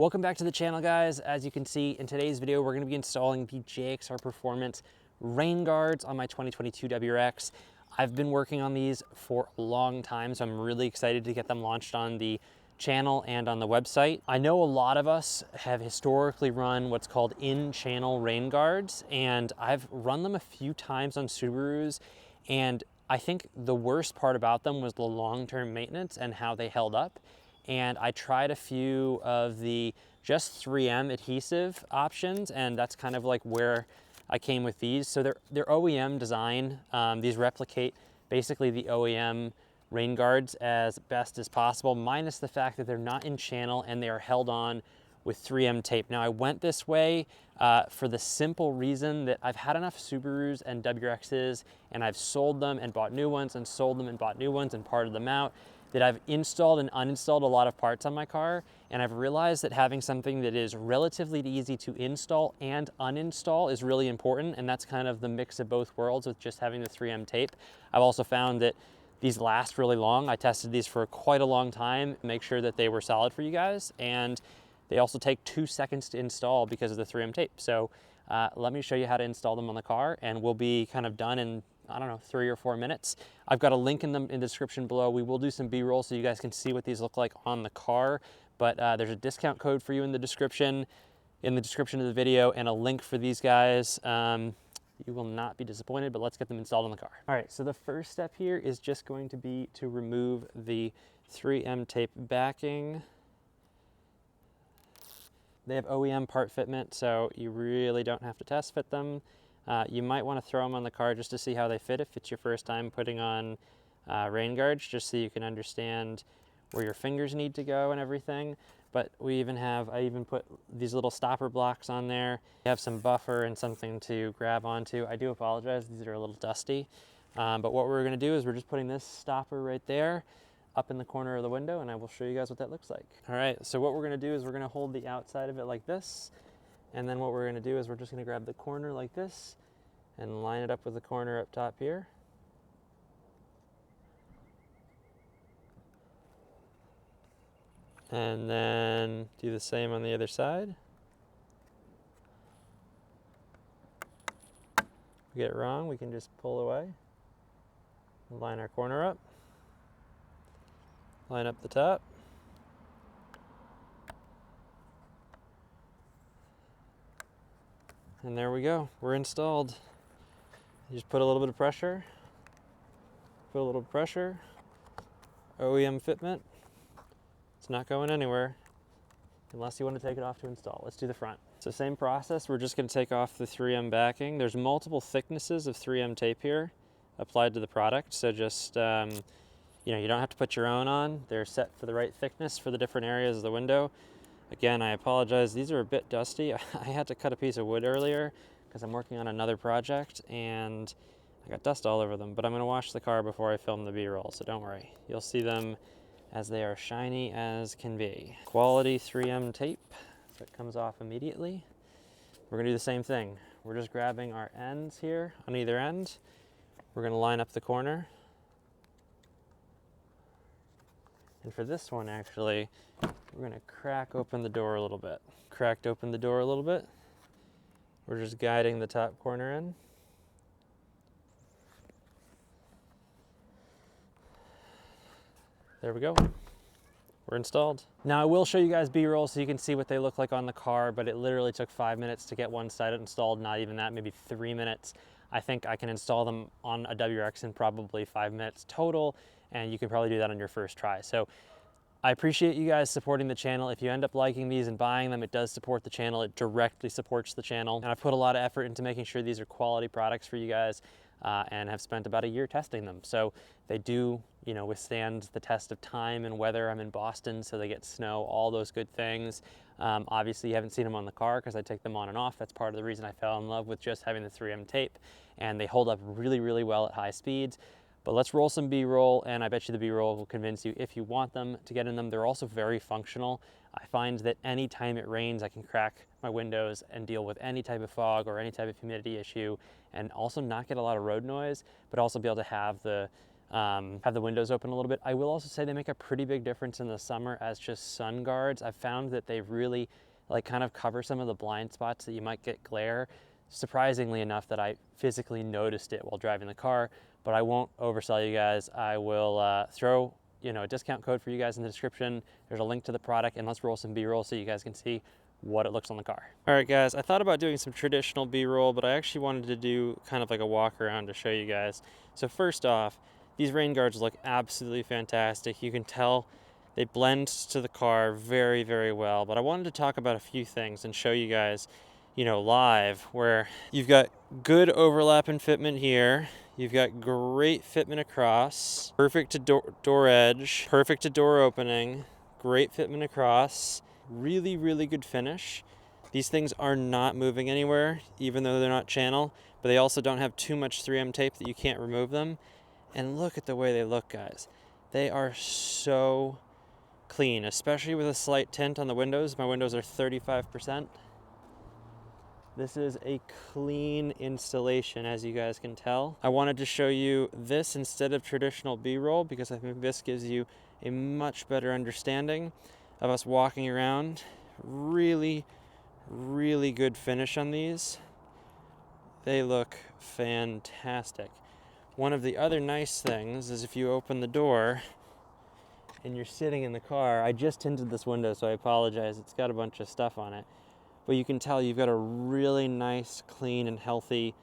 Welcome back to the channel, guys. As you can see in today's video, we're going to be installing the JXR Performance Rain Guards on my 2022 WRX. I've been working on these for a long time, so I'm really excited to get them launched on the channel and on the website. I know a lot of us have historically run what's called in-channel rain guards, and I've run them a few times on Subarus, and I think the worst part about them was the long-term maintenance and how they held up. And I tried a few of the just 3M adhesive options, and that's kind of like where I came with these. So they're OEM design. These replicate basically the OEM rain guards as best as possible, minus the fact that they're not in channel and they are held on with 3M tape. Now I went this way for the simple reason that I've had enough Subarus and WRXs, and I've sold them and bought new ones and sold them and bought new ones and parted them out, that I've installed and uninstalled a lot of parts on my car, and I've realized that having something that is relatively easy to install and uninstall is really important, and that's kind of the mix of both worlds with just having the 3M tape. I've also found that these last really long. I tested these for quite a long time, make sure that they were solid for you guys, and they also take 2 seconds to install because of the 3M tape. So let me show you how to install them on the car, and we'll be kind of done in, I don't know, 3 or 4 minutes. I've got a link in the description below. We will do some B-roll so you guys can see what these look like on the car, but there's a discount code for you in the description of the video, and a link for these guys. You will not be disappointed, but let's get them installed on the car. All right, so the first step here is just going to be to remove the 3M tape backing. They have OEM part fitment, so you really don't have to test fit them. You might want to throw them on the car just to see how they fit if it's your first time putting on rain guards, just so you can understand where your fingers need to go and everything. But I even put these little stopper blocks on there. You have some buffer and something to grab onto. I do apologize, these are a little dusty. But what we're going to do is we're just putting this stopper right there up in the corner of the window, and I will show you guys what that looks like. All right, so what we're going to do is we're going to hold the outside of it like this, and then what we're going to do is we're just going to grab the corner like this and line it up with the corner up top here. And then do the same on the other side. If we get it wrong, we can just pull away, line our corner up, line up the top. And there we go, we're installed. You just put a little bit of pressure, OEM fitment. It's not going anywhere unless you want to take it off to install. Let's do the front. So same process, we're just going to take off the 3M backing. There's multiple thicknesses of 3M tape here applied to the product, so just you don't have to put your own on. They're set for the right thickness for the different areas of the window. Again, I apologize, these are a bit dusty. I had to cut a piece of wood earlier because I'm working on another project and I got dust all over them, but I'm going to wash the car before I film the B-roll, so don't worry. You'll see them as they are shiny as can be. Quality 3M tape that comes off immediately. We're going to do the same thing. We're just grabbing our ends here on either end. We're going to line up the corner. And for this one, actually, we're going to crack open the door a little bit. Cracked open the door a little bit. We're just guiding the top corner in. There we go. We're installed. Now I will show you guys B-roll so you can see what they look like on the car, but it literally took 5 minutes to get one side installed, not even that, maybe 3 minutes. I think I can install them on a WRX in probably 5 minutes total, and you can probably do that on your first try. So I appreciate you guys supporting the channel. If you end up liking these and buying them, it does support the channel. It directly supports the channel. And I've put a lot of effort into making sure these are quality products for you guys, and have spent about a year testing them. So they do, withstand the test of time and weather. I'm in Boston, so they get snow, all those good things. Obviously, you haven't seen them on the car because I take them on and off. That's part of the reason I fell in love with just having the 3M tape, and they hold up really, really well at high speeds. But let's roll some B-roll, and I bet you the B-roll will convince you if you want them to get in them. They're also very functional. I find that anytime it rains, I can crack my windows and deal with any type of fog or any type of humidity issue, and also not get a lot of road noise, but also be able to have the have the windows open a little bit. I will also say they make a pretty big difference in the summer as just sun guards. I've found that they really like kind of cover some of the blind spots that you might get glare. Surprisingly enough that I physically noticed it while driving the car, but I won't oversell you guys. I will throw a discount code for you guys in the description. There's a link to the product, and let's roll some B-roll so you guys can see what it looks on the car. All right guys, I thought about doing some traditional B-roll, but I actually wanted to do kind of like a walk around to show you guys. So first off, these rain guards look absolutely fantastic. You can tell they blend to the car very, very well, but I wanted to talk about a few things and show you guys live, where you've got good overlap and fitment here. You've got great fitment across, perfect to door edge, perfect to door opening, great fitment across, really, really good finish. These things are not moving anywhere, even though they're not channel, but they also don't have too much 3M tape that you can't remove them. And look at the way they look, guys. They are so clean, especially with a slight tint on the windows. My windows are 35%. This is a clean installation, as you guys can tell. I wanted to show you this instead of traditional B-roll because I think this gives you a much better understanding of us walking around. Really, really good finish on these. They look fantastic. One of the other nice things is if you open the door and you're sitting in the car, I just tinted this window, so I apologize. It's got a bunch of stuff on it. But you can tell you've got a really nice, clean, and healthy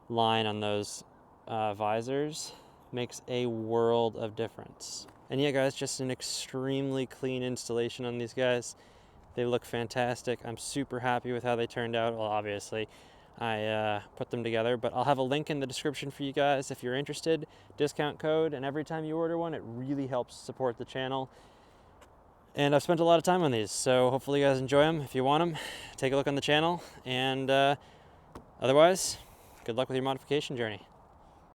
line on those visors. Makes a world of difference. And yeah, guys, just an extremely clean installation on these guys. They look fantastic. I'm super happy with how they turned out. Well, obviously, I put them together, but I'll have a link in the description for you guys if you're interested. Discount code, and every time you order one, it really helps support the channel. And I've spent a lot of time on these, so hopefully you guys enjoy them. If you want them, take a look on the channel. And otherwise, good luck with your modification journey.